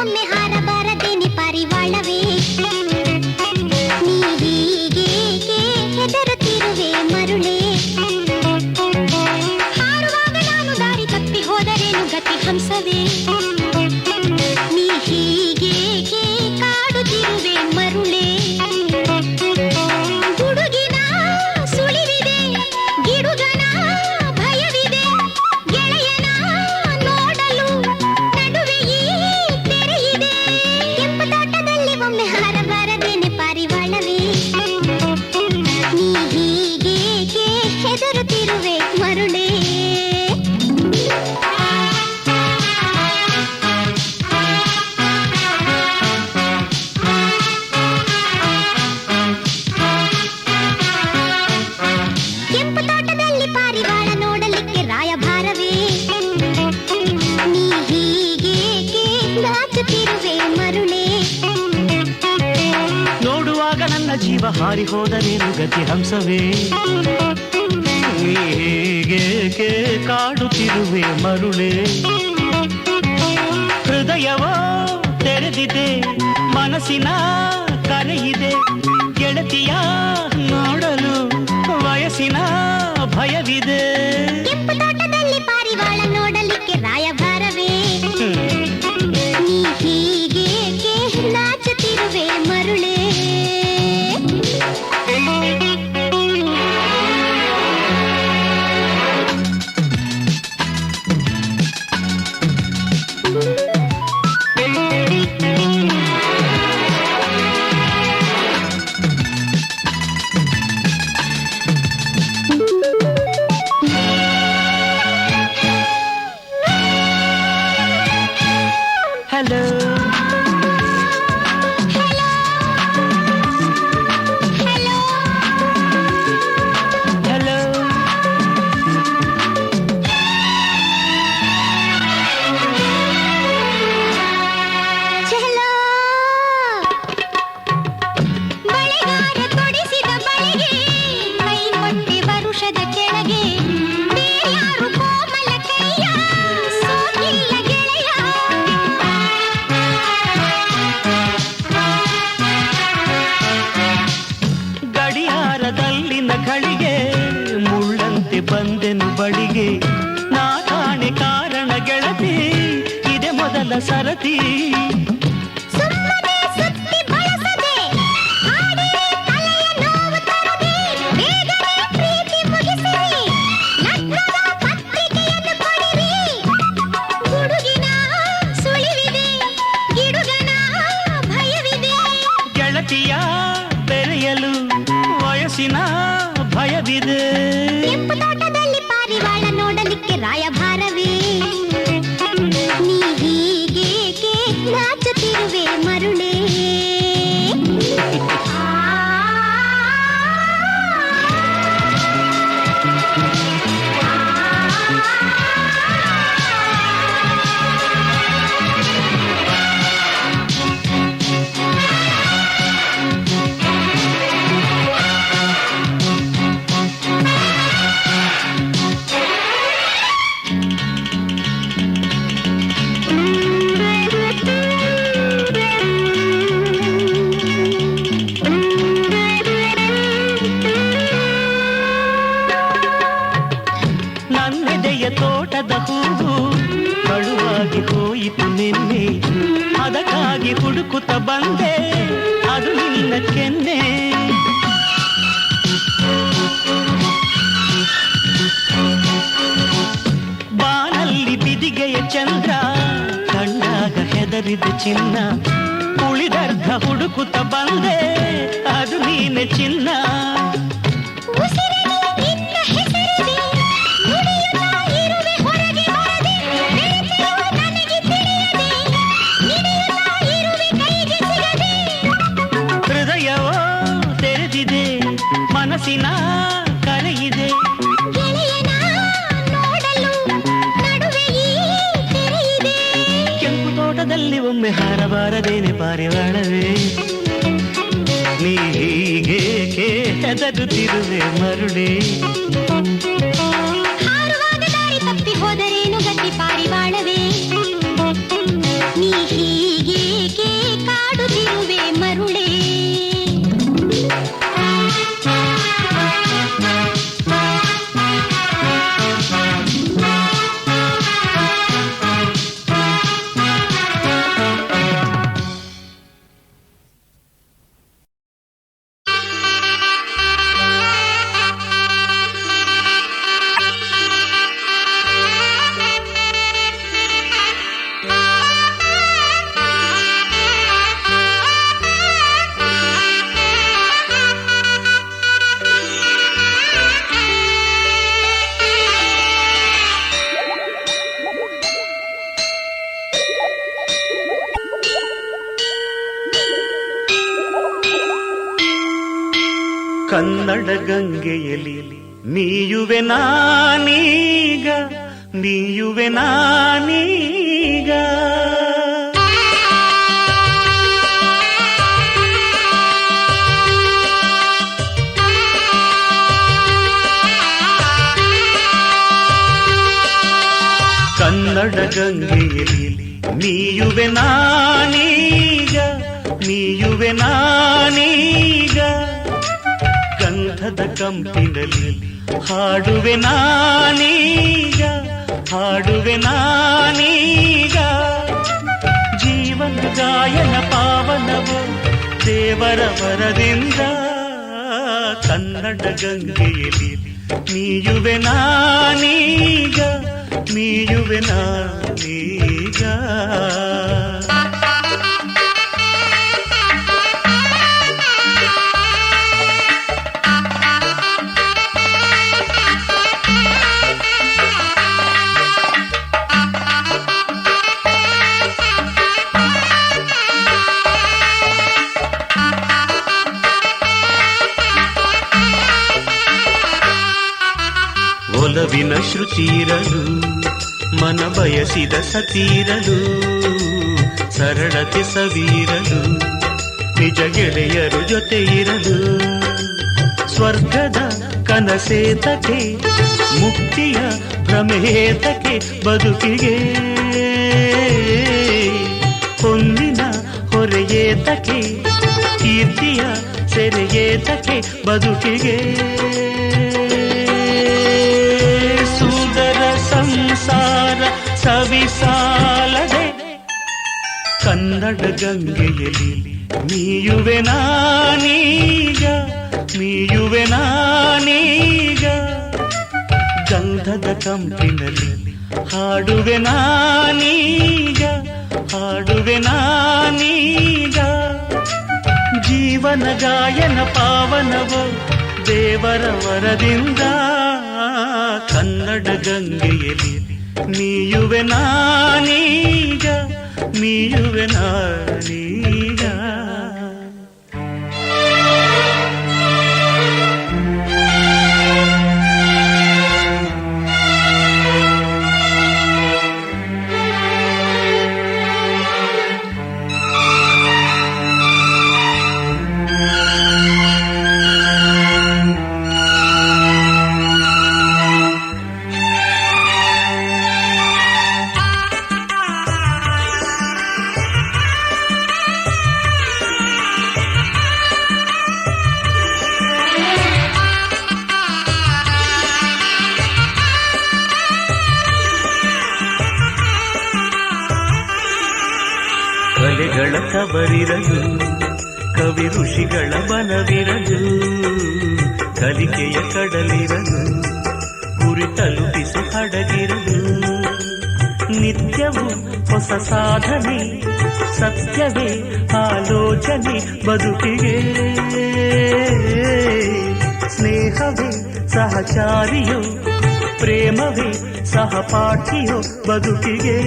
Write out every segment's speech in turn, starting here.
ಒಮ್ಮೆ ಹಾರಬಾರದೇನೆ ಪಾರಿವಾಳವೇ ನೀ ಹೀಗೇಕೆ ಹೆದರುತ್ತಿರುವೆ ಮರುಳೇ ಹಾರುವಾಗ ನಾನು ದಾರಿ ತಪ್ಪಿ ಹೋದರೇನು ಗತಿ ಹಂಸವೇ ನೀ ಹೀಗೇಕೆ ಕಾಡುತ್ತಿರುವೆ ಮರುಳೇ ಗುಡುಗಿನ ಸುಳಿವಿದೆ ಗಿಡುಗನ ಭಯವಿದೆ ಗೆಳೆಯನ ನೋಡಲು ನಡುವೆ ಈ ತೆರೆಯಿದೆ ಕೆಂಪು ತೋಟದಲ್ಲಿ ಒಮ್ಮೆ ಹಾರಬಾರದೇನೆ ಪಾರಿವಾಳವೇ ನೀ ಹೀಗೇಕೆ ಹೆದರುತ್ತಿರುವೆ ಮರುಳೇ ಕೆಂಪು ತೋಟದಲ್ಲಿ ಪಾರಿವಾಳ ನೋಡಲಿಕ್ಕೆ ರಾಯಭಾರವೇ ನೀ ಹೀಗೇಕೆ ನಾಚುತ್ತಿರುವೆ ಮರುಳೇ ನೋಡುವಾಗ ನನ್ನ ಜೀವ ಹಾರಿ ಹೋದರೇನು ಗತಿ ಹಂಸವೇ ನೀ ಹೀಗೇಕೆ ಕಾಡುತ್ತಿರುವೆ ಮರುಳೇ ಹೃದಯವೋ ತೆರೆದಿದೆ ಮನಸ್ಸಿನ ಕರೆಯಿದೆ ಗೆಳತಿಯ ನೋಡಲು ವಯಸ್ಸಿನ ಭಯವಿದೆ ಕೆಂಪು ತೋಟದಲ್ಲಿ ಪಾರಿವಾಳ ನೋಡಲಿಕ್ಕೆ ರಾಯಭಾರವೇ ನೀ ಹೀಗೇಕೆ ನಾಚುತ್ತಿರುವೆ ಮರುಳೇ ಹಲೋ ಹಲೋ ಹಲೋ ಚಲೋ ಬಳೆಗಾರ ತೊಡಿಸಿದ ಬಳೆಗೆ ಕೈ ಕೊಟ್ಟೆ ವರುಷದ ಕೆಳಗೆ ಬೇರ್ಯಾರು ಕೋಮಲ ಕೈಯ ಸೋತಿಲ್ಲ ಗೆಳೆಯ ಗಡಿಯಾರದಲ್ಲಿನ ಘಳಿಗೆ ಮುಳ್ಳಂತೆ ಬಂದೆನು ಬಳಿಗೆ ನಾ ಕಾಣೆ ಕಾರಣ ಗೆಳತಿ ಇದೆ ಮೊದಲ ಸರತಿ ಸುಮ್ಮನೆ ಸುತ್ತಿ ಬಳಸದೆ ಹಾಡಿರಿ ತಲೆಯ ನೋವು ತರದೆ ಬೇಗನೆ ಪ್ರೀತಿ ಮುಗಿಸಿರಿ ಲಗ್ನದ ಪತ್ರಿಕೆಯನ್ನು ಕೊಡಿರಿ ಗುಡುಗಿನ ಸುಳಿವಿದೆ ಗಿಡುಗನ ಭಯವಿದೆ ಗೆಳತಿಯ ಬೆರೆಯಲು ವಯಸ್ಸಿನ ಭಯವಿದೆ ಕೆಂಪು ತೋಟದಲ್ಲಿ ಪಾರಿವಾಳ ನೋಡಲಿಕ್ಕೆ ರಾಯಭಾರವೇ ನೀ ಹೀಗೇಕೆ ನಾಚುತ್ತಿರುವೆ ಮರುಳೇ ನನ್ನೆದೆಯ ತೋಟದ ಹೂವು ಕಳುವಾಗಿ ಹೋಯಿತು ನಿನ್ನೆ ಅದಕ್ಕಾಗಿ ಹುಡುಕುತ್ತ ಬಂದೆ ಅದು ನಿನ್ನ ಕೆನ್ನೆ ಬಾನಲ್ಲಿ ಬಿದಿಗೆಯ ಚಂದ್ರ ಕಂಡಾಗ ಹೆದರಿದ ಚಿನ್ನ ಉಳಿದರ್ಧ ಹುಡುಕುತ್ತ ಬಂದೆ ಅದು ನೀನೆ ಚಿನ್ನ ಉಸಿರಲ್ಲಿ ನಿನ್ನ ಹೆಸರಿದೆ ನುಡಿಯುತ್ತಾ ಇರುವೆ ಹೊರಗೆ ಬರದೆ ಬೆಳಚಲು ನನಗೆ ತಿಳಿಯದೆ ಹಿಡಿಯುತ್ತಾ ಇರುವೆ ಕೈಗೆ ಸಿಗದೆ ಹೃದಯವೋ ತೆರೆದಿದೆ ಮನಸ್ಸಿನ ಕರೆಯಿದೆ ಗೆಳೆಯನ ನೋಡಲು ನಡುವೆ ಈ ತೆರೆಯಿದೆ ಕೆಂಪು ತೋಟದಲ್ಲಿ ಒಮ್ಮೆ ಹಾರಬಾರದೇನೆ ಪಾರಿವಾಳವೇ ನೀ ಹೀಗೇಕೆ ಹೆದರುತ್ತಿರುವೆ ಮರುಳೇ ಹಾರುವಾಗ ದಾರಿ ತಪ್ಪಿ ಹೋದರೇನು ಗತಿ ಪಾರಿವಾಳವೇ ನೀ ಹೀಗೆ ಕನ್ನಡ ಗಂಗೆಯಲ್ಲಿ ಮೀಯುವೆ ನಾನೀಗ, ಮೀಯುವೆ ನಾನೀಗ. ಕನ್ನಡ ಗಂಗೆಯಲ್ಲಿ ಮೀಯುವೆ ನಾನೀಗ, ಮೀಯುವೆ ನಾನೀಗ. ಗಂಧದ ಕಂಪಿನಲ್ಲಿ ಹಾಡುವೆ ನಾನೀಗ, ಹಾಡುವೆ ನಾನೀಗ. ಜೀವನ ಗಾಯನ ಪಾವನವು ದೇವರ ವರದಿಂದ. ಕನ್ನಡ ಗಂಗೆಯಲ್ಲಿ ಮೀಯುವೆ ನಾನೀಗ, ಮೀಯುವೆ ನಾನೀಗ. ಒಲವಿನ ಶ್ರುತಿರಲು ಮನ ಬಯಸಿದ ಸತೀರಲು, ಸರಳತೆ ಸವೀರಲು ನಿಜ ಗೆಳೆಯರು ಜೊತೆ ಇರಲು. ಸ್ವರ್ಗದ ಕನಸೇತಕ್ಕೆ, ಮುಕ್ತಿಯ ಭ್ರಮೇತಕ್ಕೆ, ಬದುಕಿಗೆ ಹೊಂದಿನ ಹೊರೆಯೇತಕ್ಕೆ, ಕೀರ್ತಿಯ ಸೆರೆಯೇತಕ್ಕೆ, ಬದುಕಿಗೆ ಸಂಸಾರ ಸವಿಸಾಲದೆ. ಕನ್ನಡ ಗಂಗೆಯಲ್ಲಿ ಮೀಯುವೆ ನಾನೀಗ, ಮೀಯುವೆ ನಾನೀಗ. ಗಂಧದ ಕಂಪಿನಲ್ಲಿ ಹಾಡುವೆ ನಾನೀಗ, ಹಾಡುವೆ ನಾನೀಗ. ಜೀವನ ಗಾಯನ ಪಾವನವು ದೇವರ ವರದಿಂದ. ಕನ್ನಡ ಗಂಗೆಯಲ್ಲಿ ಮೀಯುವೆ ನಾನೀಗ, ಮೀಯುವೆ ನಾನೀಗ. ಕಲೆಗಳ ಕಬರಿರಲು, ಕವಿ ಋಷಿಗಳ ಬನವಿರಲು, ಕಲಿಕೆಯ ಕಡಲಿರಲು, ಗುರಿ ತಲುಪಿಸಿ ಹಡಗಿರಲು. ನಿತ್ಯವೂ ಹೊಸ ಸಾಧನೆ, ಸತ್ಯವೇ ಆಲೋಚನೆ, ಬದುಕಿಗೆ ಸ್ನೇಹವೇ ಸಹಚಾರಿಯೋ, ಪ್ರೇಮವೇ ಸಹಪಾಠಿಯೋ, ಬದುಕಿಗೆ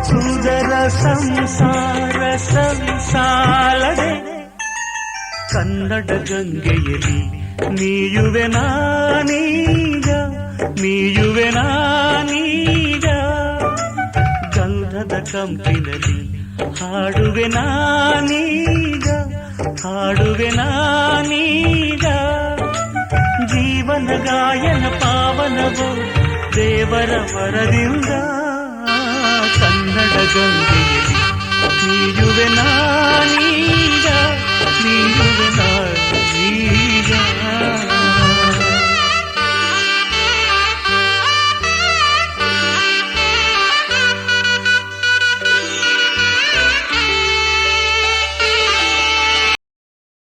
ಸುಂದರ ಸಂಸಾರ ಸಂಸಾಲದೆ. ಕನ್ನಡ ಗಂಗೆಯಲ್ಲಿ ಮೀಯುವೆ ನಾನೀಗ, ಮೀಯುವೆ ನಾನೀಗ. ಗಂಧದ ಕಂಪಿನಲ್ಲಿ ಹಾಡುವೆ ನಾನೀಗ, ಹಾಡುವೆ ನಾನೀಗ. ಜೀವನ ಗಾಯನ ಪಾವನವು ದೇವರ ವರದಿಂದ. ಕನ್ನಡ ಗಂಗೆಯಲ್ಲಿ ಮೀಯುವೆ ನಾ